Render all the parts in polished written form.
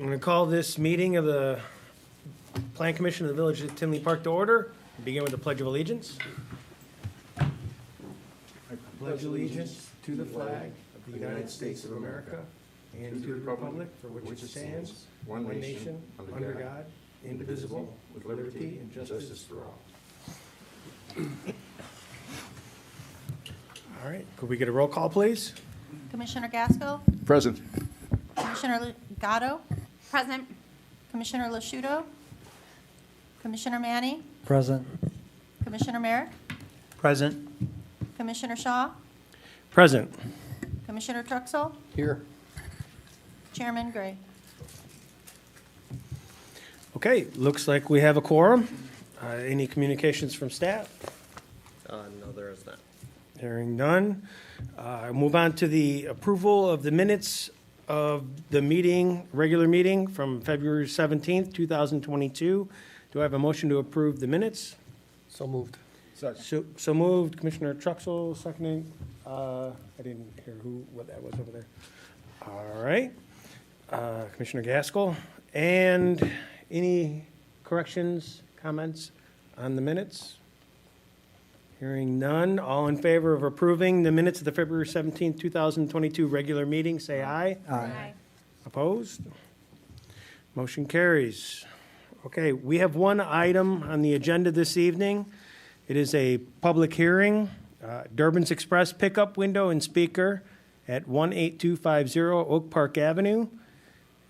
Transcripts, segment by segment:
I'm going to call this meeting of the Plan Commission of the Village of Tinley Park to order. Begin with the Pledge of Allegiance. I pledge allegiance to the flag of the United States of America and to the republic for which it stands, one nation, under God, indivisible, with liberty and justice for all. All right, could we get a roll call, please? Commissioner Gaskell? Present. Commissioner Gatto? Present. Commissioner Lasciuto? Commissioner Manny? Present. Commissioner Merrick? Present. Commissioner Shaw? Present. Commissioner Truxell? Here. Chairman Gray? Okay, looks like we have a quorum. Any communications from staff? No, there is not. Hearing none. Move on to the approval of the minutes of the meeting, regular meeting from February 17th, 2022. Do I have a motion to approve the minutes? So moved. So moved. Commissioner Truxell, seconding. I didn't hear what that was over there. All right. Commissioner Gaskell. And any corrections, comments on the minutes? Hearing none. All in favor of approving the minutes of the February 17th, 2022 regular meeting, say aye. Aye. Opposed? Motion carries. Okay, we have one item on the agenda this evening. It is a public hearing, Durbin's Express pickup window and speaker at 18250 Oak Park Avenue,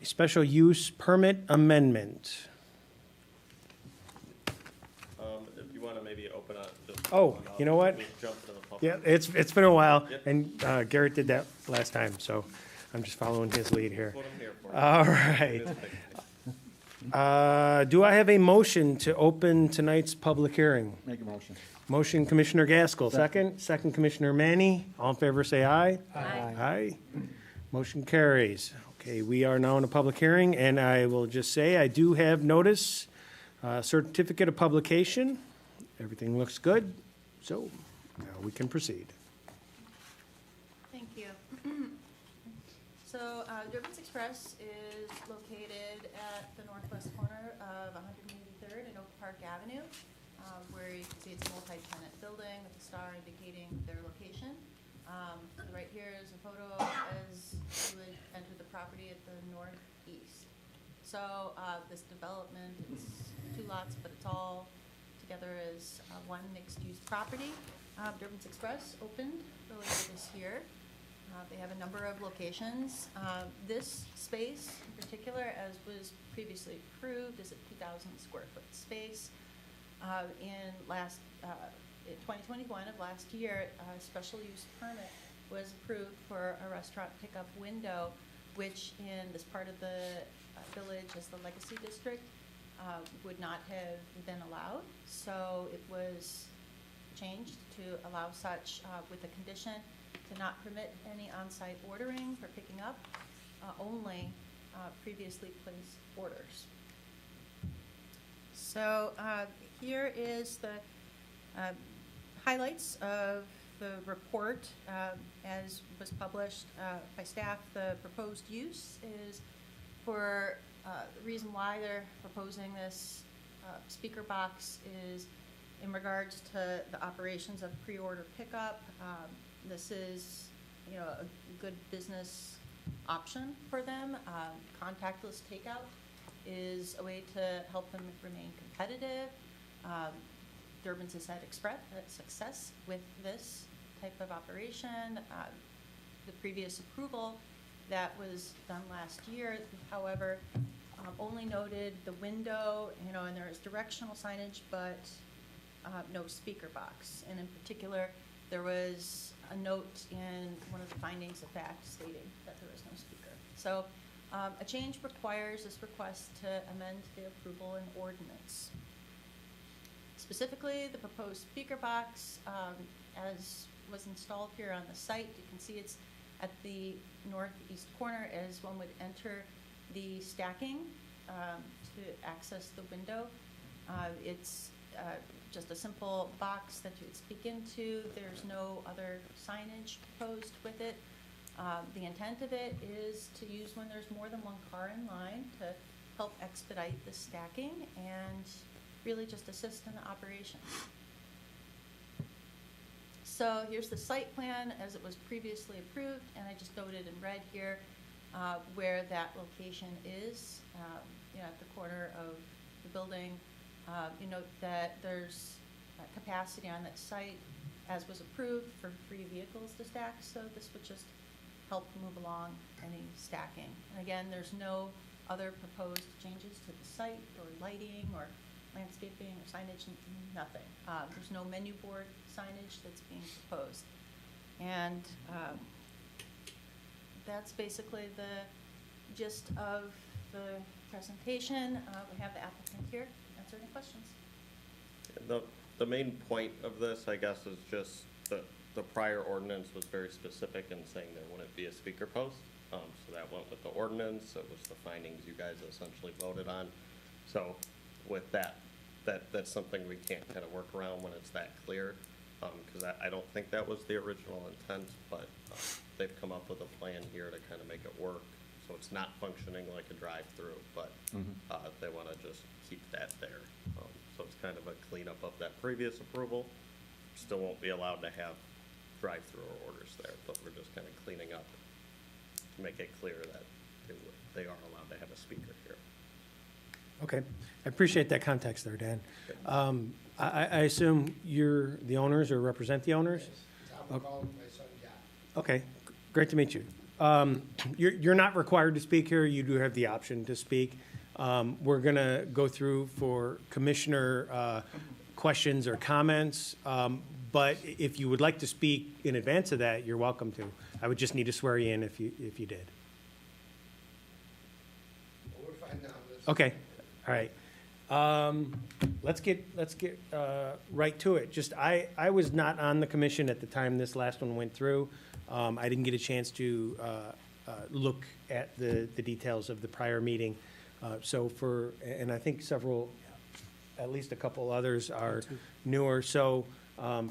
a special use permit amendment. If you want to maybe open up. Oh, you know what? We jump to the public. Yeah, it's been a while, Yep. and Garrett did that last time, so I'm just following his lead here. What I'm here for. All right. Do I have a motion to open tonight's public hearing? Make a motion. Motion Commissioner Gaskell, second. Second Commissioner Manny. All in favor, say aye. Aye. Aye. Motion carries. Okay, we are now in a public hearing, and I will just say I do have notice, certificate of publication. Everything looks good, so now we can proceed. Thank you. So Durbin's Express is located at the northwest corner of 183rd and Oak Park Avenue, where you can see it's a multi-tenant building with a star indicating their location. Right here is a photo as you would enter the property at the northeast. So this development, it's 2 lots, but it's all together as one mixed-use property. Durbin's Express opened earlier this year. They have a number of locations. This space in particular, as was previously approved, is a 2,000 square foot space. In 2021 of last year, a special use permit was approved for a restaurant pickup window, which in this part of the village as the Legacy District would not have been allowed. So it was changed to allow such with a condition to not permit any on-site ordering for picking up, only previously placed orders. So here is the highlights of the report as was published by staff. The proposed use is for the reason why they're proposing this speaker box is in regards to the operations of pre-order pickup. This is, a good business option for them. Contactless takeout is a way to help them remain competitive. Durbin's has had success with this type of operation. The previous approval that was done last year, however, only noted the window, and there is directional signage, but no speaker box. And in particular, there was a note in one of the findings of fact stating that there is no speaker. So a change requires this request to amend the approval and ordinance. Specifically, the proposed speaker box, as was installed here on the site, you can see it's at the northeast corner as one would enter the stacking to access the window. It's just a simple box that you would speak into. There's no other signage proposed with it. The intent of it is to use when there's more than one car in line to help expedite the stacking and really just assist in the operation. So here's the site plan as it was previously approved, and I just noted in red here where that location is, at the corner of the building. You note that there's capacity on that site, as was approved, for 3 vehicles to stack, so this would just help move along any stacking. And again, there's no other proposed changes to the site, or lighting, or landscaping, or signage, nothing. There's no menu board signage that's being proposed. And that's basically the gist of the presentation. We have the applicant here to answer any questions. The main point of this, I guess, is just the prior ordinance was very specific in saying there wouldn't be a speaker post. So that went with the ordinance. It was the findings you guys essentially voted on. So with that's something we can't kind of work around when it's that clear. Because I don't think that was the original intent, but they've come up with a plan here to kind of make it work. So it's not functioning like a drive-through, but they want to just keep that there. So it's kind of a cleanup of that previous approval. Still won't be allowed to have drive-through orders there, but we're just kind of cleaning up to make it clear that they are allowed to have a speaker here. Okay, I appreciate that context there, Dan. I assume you're the owners or represent the owners? Tom McCollum, my son John. Okay, great to meet you. You're not required to speak here. You do have the option to speak. We're going to go through for commissioner questions or comments, but if you would like to speak in advance of that, you're welcome to. I would just need to swear you in if you did. Well, we're fine now. Okay, all right. Let's get right to it. Just I was not on the commission at the time this last one went through. I didn't get a chance to look at the details of the prior meeting. And I think at least a couple others are newer. So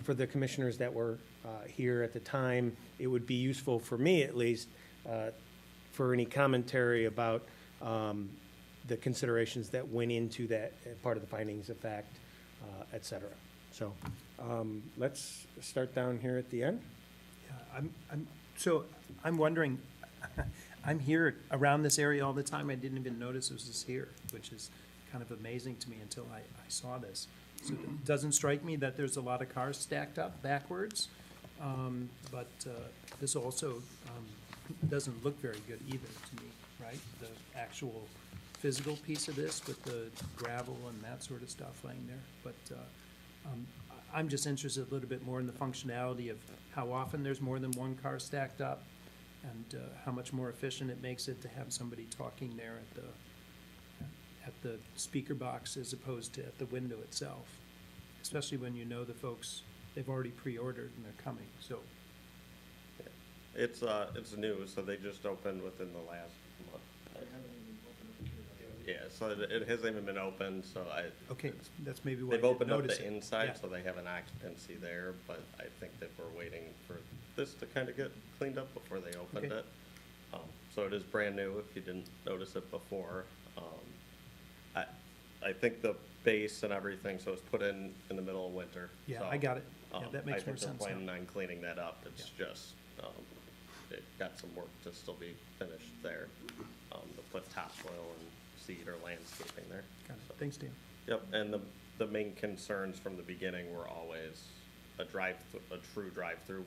for the commissioners that were here at the time, it would be useful for me at least for any commentary about the considerations that went into that part of the findings of fact, et cetera. So let's start down here at the end. Yeah, I'm wondering, I'm here around this area all the time. I didn't even notice it was here, which is kind of amazing to me until I saw this. So it doesn't strike me that there's a lot of cars stacked up backwards, but this also doesn't look very good either to me, right? The actual physical piece of this with the gravel and that sort of stuff laying there. But I'm just interested a little bit more in the functionality of how often there's more than one car stacked up and how much more efficient it makes it to have somebody talking there at the speaker box as opposed to at the window itself, especially when you know the folks, they've already pre-ordered and they're coming, so. It's new, so they just opened within the last month. Yeah, so it hasn't even been opened, so Okay, that's maybe why I they've didn't opened up notice the it. inside, Yeah. so they have an occupancy there, but I think that we're waiting for this to kind of get cleaned up before they opened Okay. it. So it is brand new if you didn't notice it before. I think the base and everything, so it's put in the middle of winter. Yeah, so, I got it. Yeah, that makes more I think sense they're now. planning on cleaning that up. It's just, it got some work to still be finished there. To put topsoil and seed or landscaping there. Got So- it. Thanks, Dan. Yep, and the main concerns from the beginning were always a true drive-through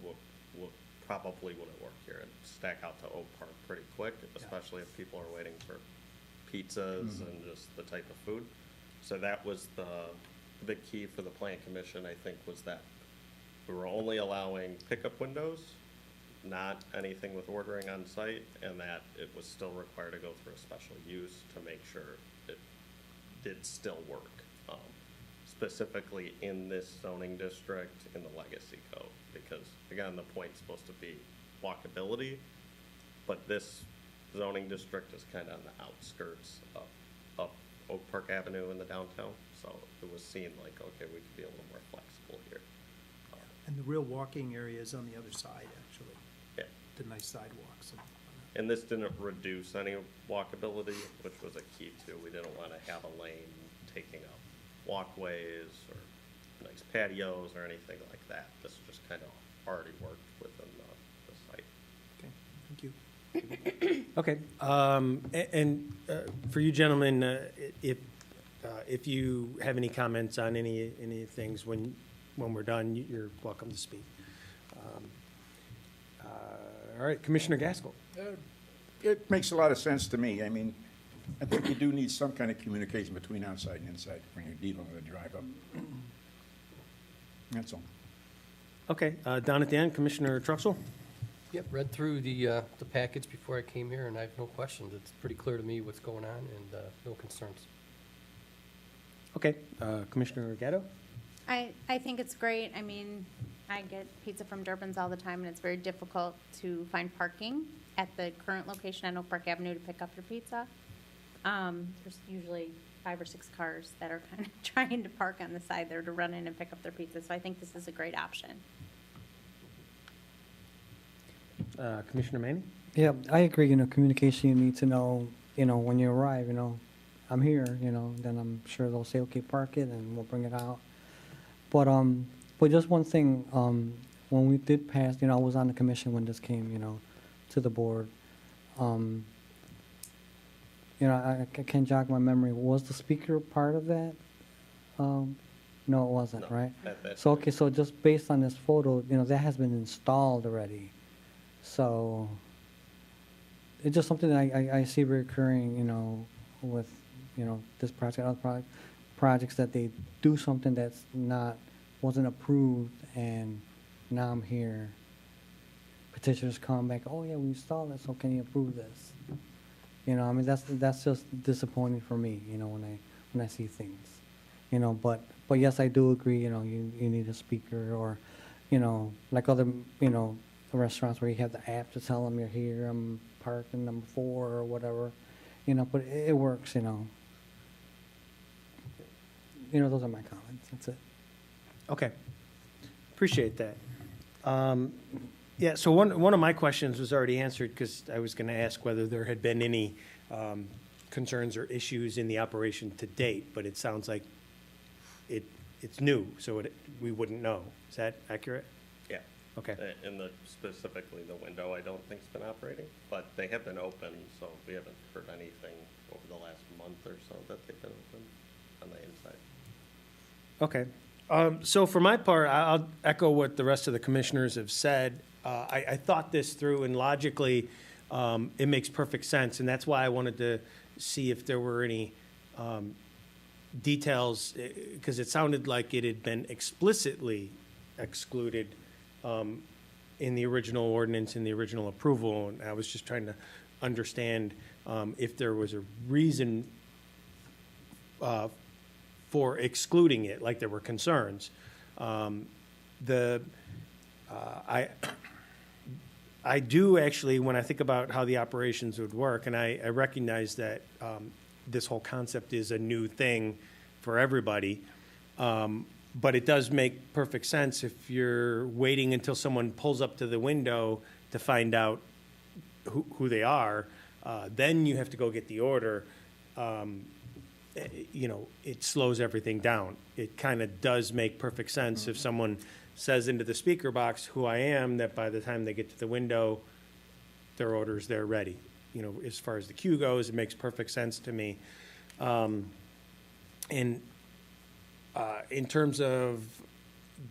probably wouldn't work here. It'd stack out to Oak Park pretty quick, especially if people are waiting for pizzas and just the type of food. So that was the big key for the plan commission, I think, was that we were only allowing pickup windows, not anything with ordering on site, and that it was still required to go through a special use to make sure it did still work. Specifically in this zoning district in the legacy code, because again, the point's supposed to be walkability, but this zoning district is kind of on the outskirts of Oak Park Avenue in the downtown, so it was seen like, okay, we could be a little more flexible here. And the real walking area is on the other side, actually. Yeah, the nice sidewalks and whatnot. And this didn't reduce any walkability, which was a key too. We didn't want to have a lane taking up walkways or nice patios or anything like that. This just kind of already worked within the site. Okay, thank you. Okay, for you gentlemen, if you have any comments on any things when we're done, you're welcome to speak. All right, Commissioner Gaskell. It makes a lot of sense to me. I mean, I think you do need some kind of communication between outside and inside when you're dealing with a drive-up. That's all. Okay, down at the end, Commissioner Truxell. Yep, read through the package before I came here, and I have no questions. It's pretty clear to me what's going on, and no concerns. Okay, Commissioner Gatto. I think it's great. I mean, I get pizza from Durbin's all the time, and it's very difficult to find parking at the current location on Oak Park Avenue to pick up your pizza. There's usually 5 or 6 cars that are kind of trying to park on the side there to run in and pick up their pizza, so I think this is a great option. Commissioner Manning. Yeah, I agree, communication, you need to know, when you arrive, I'm here, then I'm sure they'll say, okay, park it, and we'll bring it out. But just one thing, when we did pass, I was on the commission when this came, to the board. I can't jog my memory. Was the speaker part of that? No, it wasn't, No, right? that's So, okay, so just based on this photo, that has been installed already. So it's just something that I see recurring, with, this project, other projects that they do something that's wasn't approved, and now I'm here. Petitioners come back, oh yeah, we installed it, so can you approve this? That's just disappointing for me, when I see things. But yes, I do agree, you need a speaker, or, like other, restaurants where you have the app to tell them you're here, I'm parking number 4 or whatever, but it works, those are my comments, that's it. Okay, appreciate that. Yeah, so one of my questions was already answered, because I was going to ask whether there had been any concerns or issues in the operation to date, but it sounds like it's new, so we wouldn't know. Is that accurate? Yeah. Okay. And specifically the window, I don't think's been operating, but they have been open, so we haven't heard anything over the last month or so that they've been open on the inside. Okay. So for my part, I'll echo what the rest of the commissioners have said. I thought this through, and logically, it makes perfect sense, and that's why I wanted to see if there were any details, because it sounded like it had been explicitly excluded in the original ordinance, in the original approval, and I was just trying to understand if there was a reason for excluding it, like there were concerns. I do actually, when I think about how the operations would work, and I recognize that this whole concept is a new thing for everybody, but it does make perfect sense if you're waiting until someone pulls up to the window to find out who they are, then you have to go get the order. It slows everything down. It kind of does make perfect sense if someone says into the speaker box who I am, that by the time they get to the window, their order's there ready. As far as the queue goes, it makes perfect sense to me. In terms of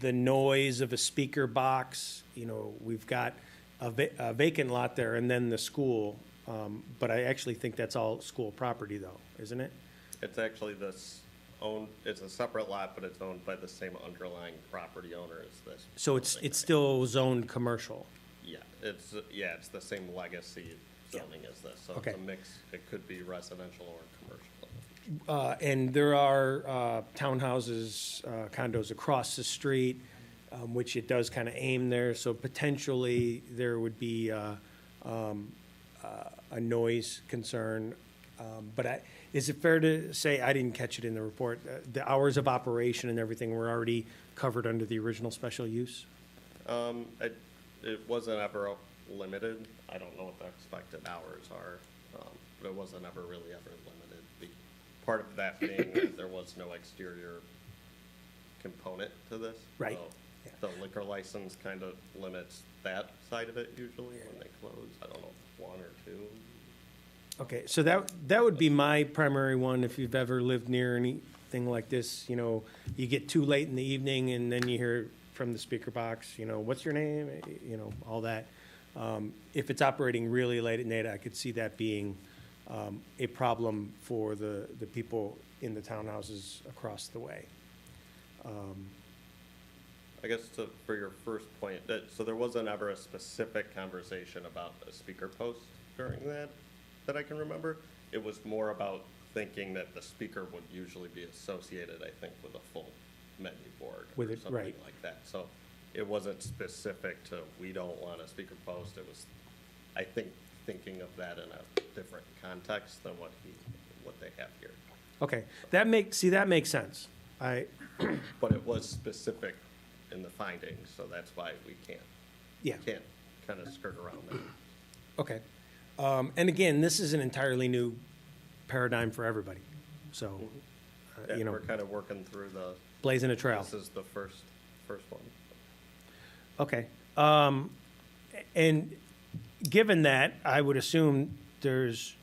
the noise of a speaker box, we've got a vacant lot there and then the school, but I actually think that's all school property though, isn't it? It's actually it's a separate lot, but it's owned by the same underlying property owner as this. So it's still zoned commercial? Yeah, it's the same legacy zoning as this, so Okay. it's a mix. It could be residential or commercial. And there are townhouses, condos across the street, which it does kind of aim there, so potentially there would be a noise concern. But is it fair to say, I didn't catch it in the report, the hours of operation and everything were already covered under the original special use? It wasn't ever limited. I don't know what the expected hours are, but it wasn't ever really ever limited. Part of that being that there was no exterior component to this. Right. So the liquor license kind of limits that side of it usually when they close. I don't know, one or two. Okay, so that would be my primary one, if you've ever lived near anything like this, you get too late in the evening and then you hear from the speaker box, what's your name, all that. If it's operating really late at night, I could see that being a problem for the people in the townhouses across the way. I guess for your first point, so there wasn't ever a specific conversation about a speaker post during that I can remember. It was more about thinking that the speaker would usually be associated, I think, with a full menu board With or it, something right. like that. So it wasn't specific to, we don't want a speaker post. It was, I think, thinking of that in a different context than what they have here. Okay, that makes sense. But it was specific in the findings, so that's why we Yeah. can't kind of skirt around that. Okay. And again, this is an entirely new paradigm for everybody. So, Yeah, we're kind of working through blazing a trail. this is the first one. Okay. And given that, I would assume there's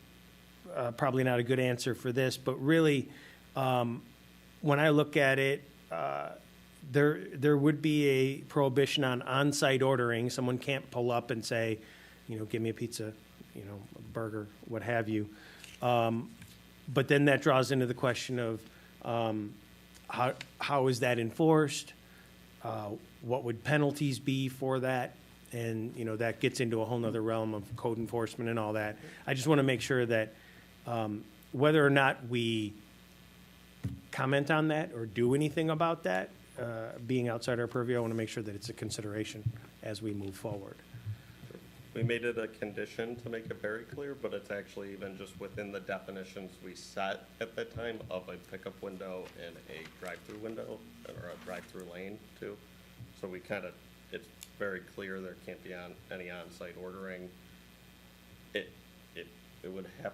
probably not a good answer for this, but really, when I look at it, there would be a prohibition on on-site ordering. Someone can't pull up and say, give me a pizza, a burger, what have you. But then that draws into the question of how is that enforced? What would penalties be for that? And, that gets into a whole nother realm of code enforcement and all that. I just want to make sure that whether or not we comment on that or do anything about that, being outside our purview, I want to make sure that it's a consideration as we move forward. We made it a condition to make it very clear, but it's actually even just within the definitions we set at that time of a pickup window and a drive-through window, or a drive-through lane too. So we it's very clear there can't be any on-site ordering. It would have,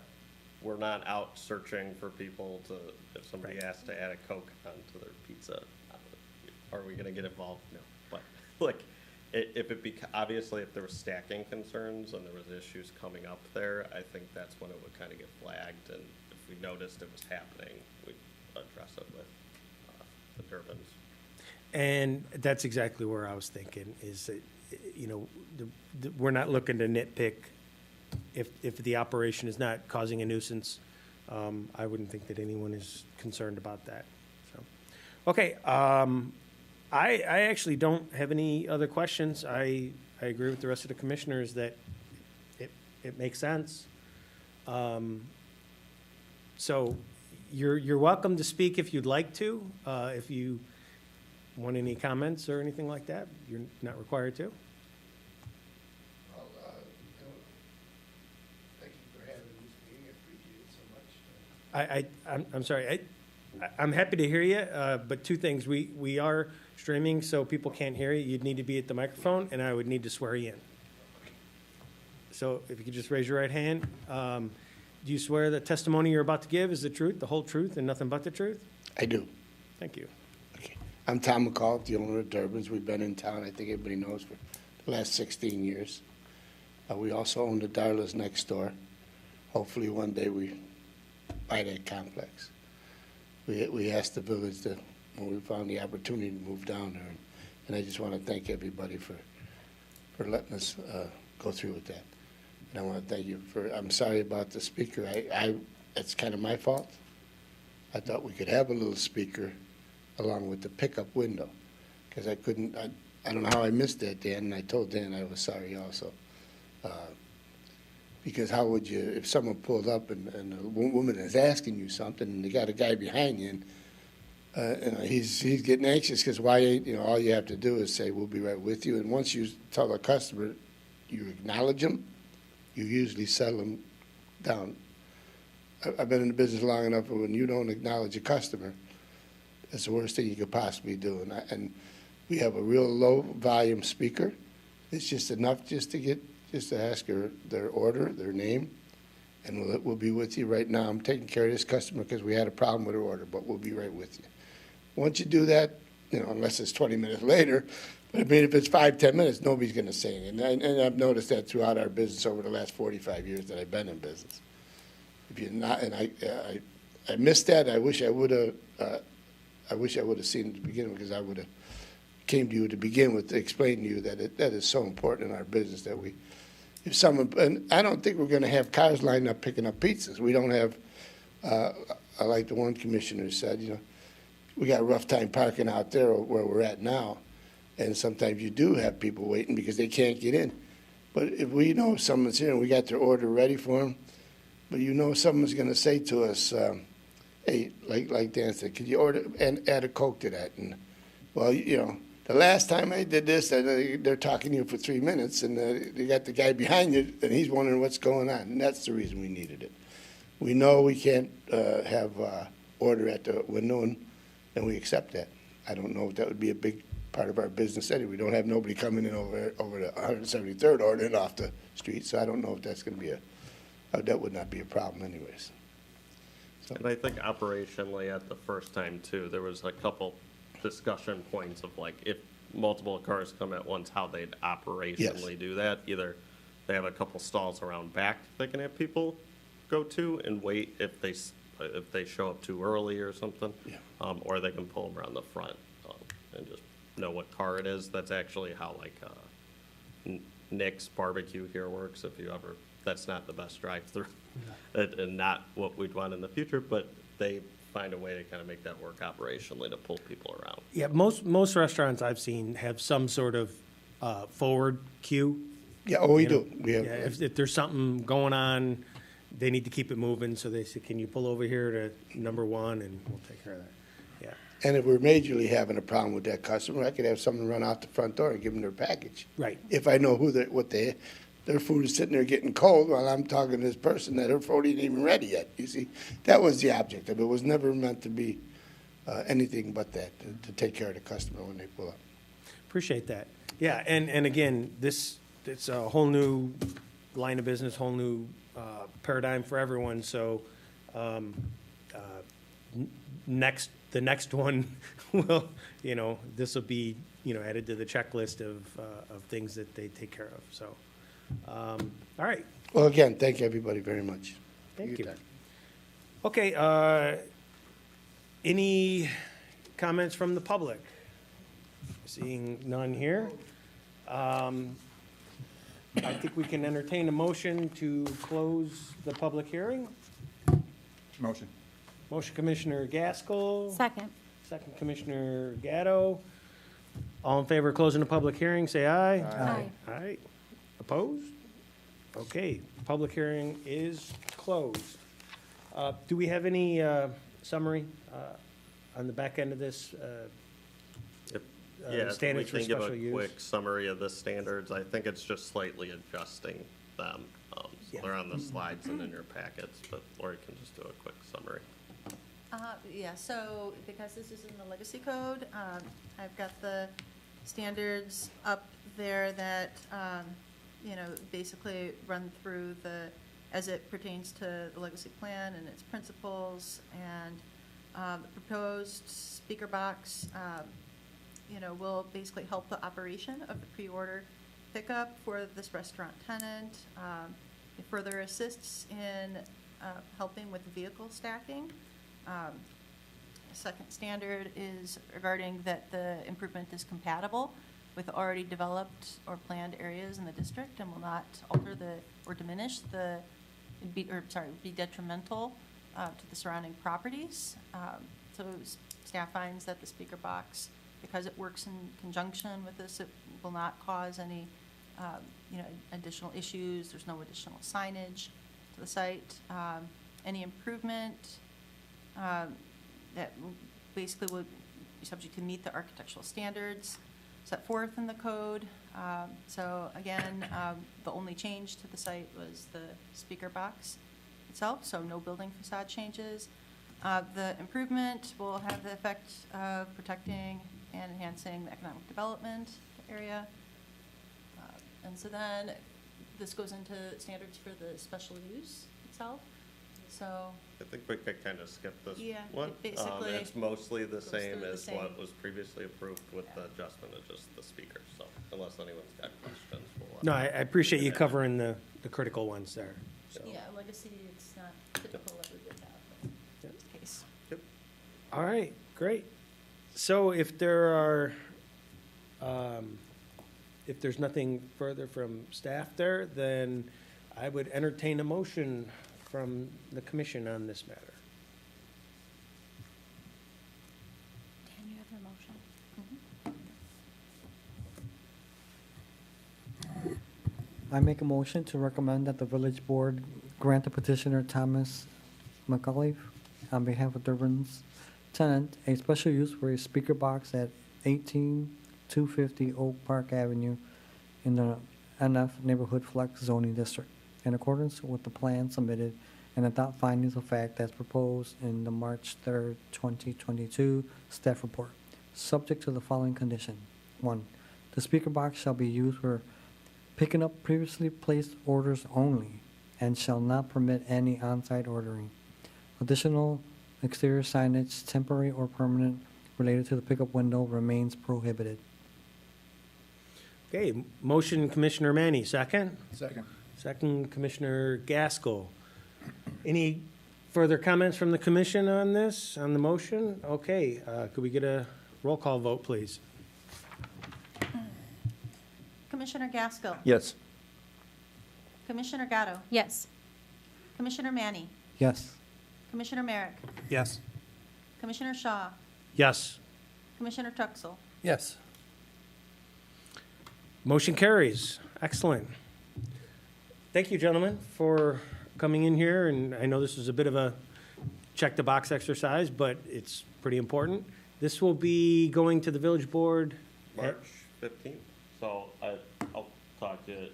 we're not out searching for people if somebody Right. asks to add a Coke onto their pizza, are we gonna get involved? No, but obviously if there was stacking concerns and there was issues coming up there, I think that's when it would kind of get flagged, and if we noticed it was happening, we'd address it with the turbines. And that's exactly where I was thinking, is that, we're not looking to nitpick. If the operation is not causing a nuisance, I wouldn't think that anyone is concerned about that. So, okay, I actually don't have any other questions. I agree with the rest of the commissioners that it makes sense. So you're welcome to speak if you'd like to. If you want any comments or anything like that, you're not required to. Well, thank you for having this meeting. I appreciate it so much. I'm sorry. I'm happy to hear you, but two things. We are streaming, so people can't hear you. You'd need to be at the microphone, and I would need to swear you in. So if you could just raise your right hand. Do you swear the testimony you're about to give is the truth, the whole truth, and nothing but the truth? I do. Thank you. Okay. I'm Tom McCall, the owner of Durbin's. We've been in town, I think everybody knows, for the last 16 years. We also own the Darla's next door. Hopefully one day we buy that complex. We asked the village when we found the opportunity to move down there, and I just want to thank everybody for letting us go through with that. And I want to thank you I'm sorry about the speaker. It's kind of my fault. I thought we could have a little speaker along with the pickup window, because I don't know how I missed that, Dan, and I told Dan I was sorry also. Because how would you, if someone pulled up and a woman is asking you something and they got a guy behind you and he's getting anxious because why ain't, all you have to do is say, we'll be right with you. And once you tell a customer, you acknowledge them, you usually settle them down. I've been in the business long enough, when you don't acknowledge a customer, that's the worst thing you could possibly do. And we have a real low volume speaker. It's just enough just to get just to ask her their order, their name, and we'll be with you right now. I'm taking care of this customer because we had a problem with her order, but we'll be right with you. Once you do that, you know, unless it's 20 minutes later, but I mean, if it's 5, 10 minutes, nobody's going to say anything. And I've noticed that throughout our business over the last 45 years that I've been in business. If you're not, and I missed that. I wish I would have seen it to begin with, because I would have came to you to begin with to explain to you that that is so important in our business that we, if someone, and I don't think we're going to have cars lined up picking up pizzas. We don't have, like the one commissioner said, you know, we got a rough time parking out there where we're at now, and sometimes you do have people waiting because they can't get in. But if we know someone's here and we got their order ready for them, but you know someone's going to say to us, hey, like Dan said, could you order and add a Coke to that? And, well, you know, the last time I did this, they're talking to you for 3 minutes, and they got the guy behind you, and he's wondering what's going on. And that's the reason we needed it. We know we can't have order at the window, and we accept that. I don't know if that would be a big part of our business anyway. We don't have nobody coming in over the 173rd ordering off the street, so I don't know if that's going to be that would not be a problem anyways. So. And I think operationally at the first time too, there was a couple discussion points of like if multiple cars come at once, how they'd operationally do that. Either they have a couple stalls around back they can have people go to and wait if they show up too early or something, or they can pull them around the front and just know what car it is. That's actually how like Nick's Barbecue here works. If you ever, that's not the best drive-through, and not what we'd want in the future, but they find a way to kind of make that work operationally to pull people around. Yeah, most restaurants I've seen have some sort of forward queue. Yeah, we do. Know, we have. Yeah, if there's something going on, they need to keep it moving, so they say, can you pull over here to number 1, and we'll take care of that. Yeah. And if we're majorly having a problem with that customer, I could have someone run out the front door and give them their package. Right. If I know their food is sitting there getting cold while I'm talking to this person that her food ain't even ready yet. You see, that was the object of it. It was never meant to be anything but that, to take care of the customer when they pull up. Appreciate that. Yeah, and again, it's a whole new line of business, whole new paradigm for everyone. So the next one will, this will be, added to the checklist of things that they take care of. So, all right. Well, again, thank everybody very much. Thank you. Okay, any comments from the public? Seeing none here. I think we can entertain a motion to close the public hearing. Motion. Motion Commissioner Gaskell. Second. Second Commissioner Gatto. All in favor of closing the public hearing, say aye. Aye. Aye. Opposed? Okay, public hearing is closed. Do we have any summary on the back end of this? Yeah, we Standards for can give special a use? quick summary of the standards. I think it's just slightly adjusting them. So Yeah. they're on the slides and in your packets, but Lori can just do a quick summary. Yeah, so because this is in the legacy code, I've got the standards up there that, basically run through as it pertains to the legacy plan and its principles, and the proposed speaker box, will basically help the operation of the pre-order pickup for this restaurant tenant. It further assists in helping with vehicle stacking. Second standard is regarding that the improvement is compatible with already developed or planned areas in the district and will not alter or diminish be detrimental to the surrounding properties. So staff finds that the speaker box, because it works in conjunction with this, it will not cause any, additional issues. There's no additional signage to the site. Any improvement that basically would be subject to meet the architectural standards set forth in the code. So again, the only change to the site was the speaker box itself, so no building facade changes. The improvement will have the effect of protecting and enhancing the economic development area. And so then this goes into standards for the special use itself, so. I think we could kind of skip this Yeah, one. it basically It's mostly the goes same through the as what same. was previously approved with the adjustment of just the speaker, so unless anyone's got questions, we'll. No, I appreciate you covering the critical ones there. So. Yeah, legacy, it's not typical that we would have, but in this case. All right, great. So if there are, if there's nothing further from staff there, then I would entertain a motion from the commission on this matter. Dan, you have your motion. I make a motion to recommend that the village board grant the petitioner Thomas McAuliffe on behalf of Durbin's tenant a special use for a speaker box at 18250 Oak Park Avenue in the NF Neighborhood Flex zoning district in accordance with the plan submitted and adopt findings of fact as proposed in the March 3rd, 2022 staff report, subject to the following condition. 1, the speaker box shall be used for picking up previously placed orders only and shall not permit any on-site ordering. Additional exterior signage, temporary or permanent, related to the pickup window remains prohibited. Okay, motion Commissioner Manny, second. Second. Second Commissioner Gaskell. Any further comments from the commission on this, on the motion? Okay, could we get a roll call vote, please? Commissioner Gaskell. Yes. Commissioner Gatto. Yes. Commissioner Manny. Yes. Commissioner Merrick. Yes. Commissioner Shaw. Yes. Commissioner Truxell. Yes. Motion carries. Excellent. Thank you, gentlemen, for coming in here, and I know this is a bit of a check-the-box exercise, but it's pretty important. This will be going to the village board March 15th, so I'll talk to you.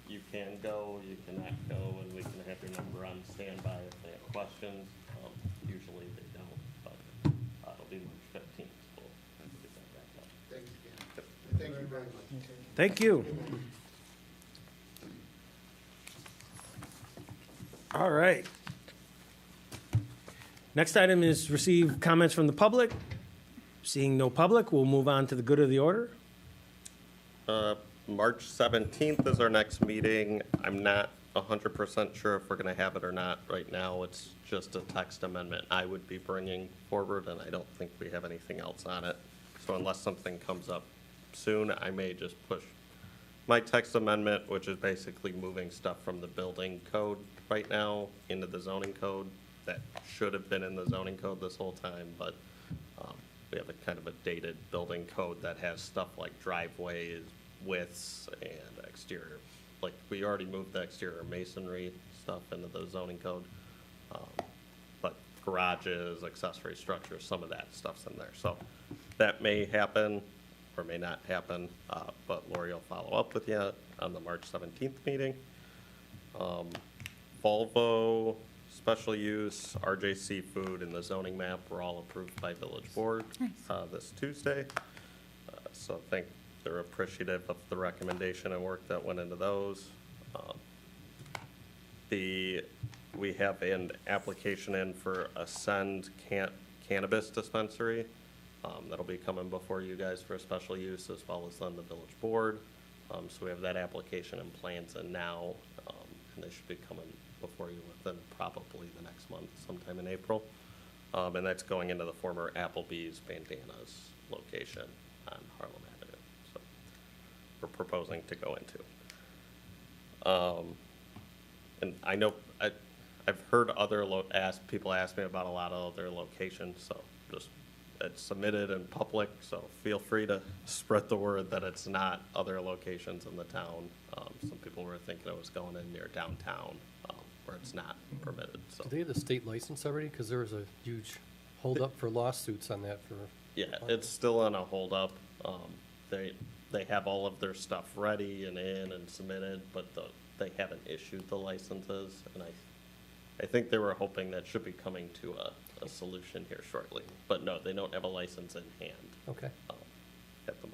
You can go, you cannot go, and we can have your number on standby if they have questions. Usually they don't, but it'll be March 15th. So we'll get that wrapped up. Thank you, Dan. Thank you very much. Thank you. All right. Next item is receive comments from the public. Seeing no public, we'll move on to the good of the order. March 17th is our next meeting. I'm not 100% sure if we're going to have it or not. Right now, it's just a text amendment I would be bringing forward, and I don't think we have anything else on it. So unless something comes up soon, I may just push my text amendment, which is basically moving stuff from the building code right now into the zoning code that should have been in the zoning code this whole time, but we have a kind of a dated building code that has stuff like driveways, widths, and exterior. Like, we already moved the exterior masonry stuff into the zoning code, but garages, accessory structures, some of that stuff's in there. So that may happen or may not happen, but Lori will follow up with you on the March 17th meeting. Volvo, special use, RJ Seafood, and the zoning map were all approved by village board this Tuesday. So I think they're appreciative of the recommendation and work that went into those. We have an application in for Ascend Cannabis Dispensary. That'll be coming before you guys for a special use as well as on the village board. So we have that application and plans in now, and they should be coming before you within probably the next month, sometime in April. And that's going into the former Applebee's Bandanas location on Harlem Avenue. So we're proposing to go into. And I know I've heard other people ask me about a lot of other locations, so just it's submitted in public, so feel free to spread the word that it's not other locations in the town. Some people were thinking it was going in near downtown, where it's not permitted, so. Do they have the state license already? Because there was a huge holdup for lawsuits on that for. Yeah, it's still on a holdup. They have all of their stuff ready and in and submitted, but they haven't issued the licenses, and I think they were hoping that should be coming to a solution here shortly. But no, they don't have a license in hand Okay. at the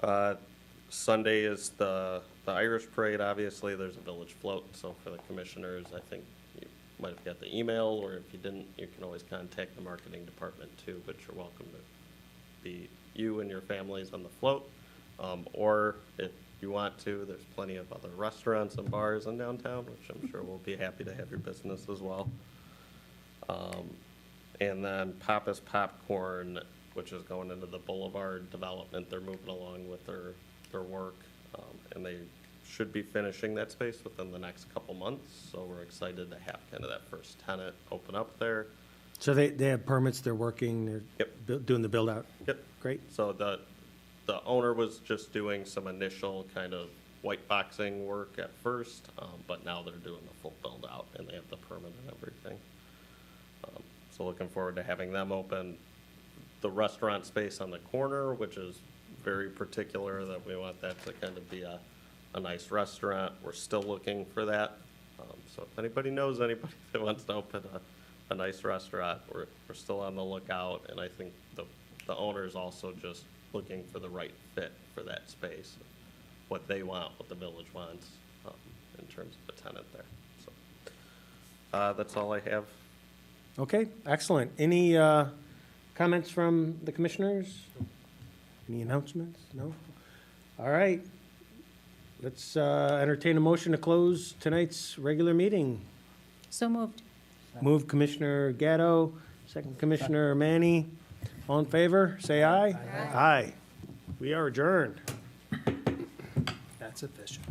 moment. Sunday is the the Irish Parade, obviously, there's a village float, so for the commissioners, I think you might have got the email, or if you didn't, you can always contact the marketing department too, but you're welcome to be you and your families on the float. Or if you want to, there's plenty of other restaurants and bars in downtown, which I'm sure will be happy to have your business as well. And then Papa's Popcorn, which is going into the Boulevard development, they're moving along with their work. And they should be finishing that space within the next couple months, so we're excited to have kind of that first tenant open up there. So they have permits, they're working, they're Yep. doing the build-out? Yep. Great. So the owner was just doing some initial kind of white boxing work at first, but now they're doing the full build-out, and they have the permit and everything. So looking forward to having them open. The restaurant space on the corner, which is very particular, that we want that to kind of be a nice restaurant. We're still looking for that. So if anybody knows anybody that wants to open a nice restaurant, we're still on the lookout. And I think the owner's also just looking for the right fit for that space, what they want, what the village wants, in terms of a tenant there. So that's all I have. Okay, excellent. Any comments from the commissioners? Any announcements? No? All right. Let's entertain a motion to close tonight's regular meeting. So moved. Move Commissioner Gatto, second Commissioner Manny. All in favor, say aye. Aye. We are adjourned. That's efficient.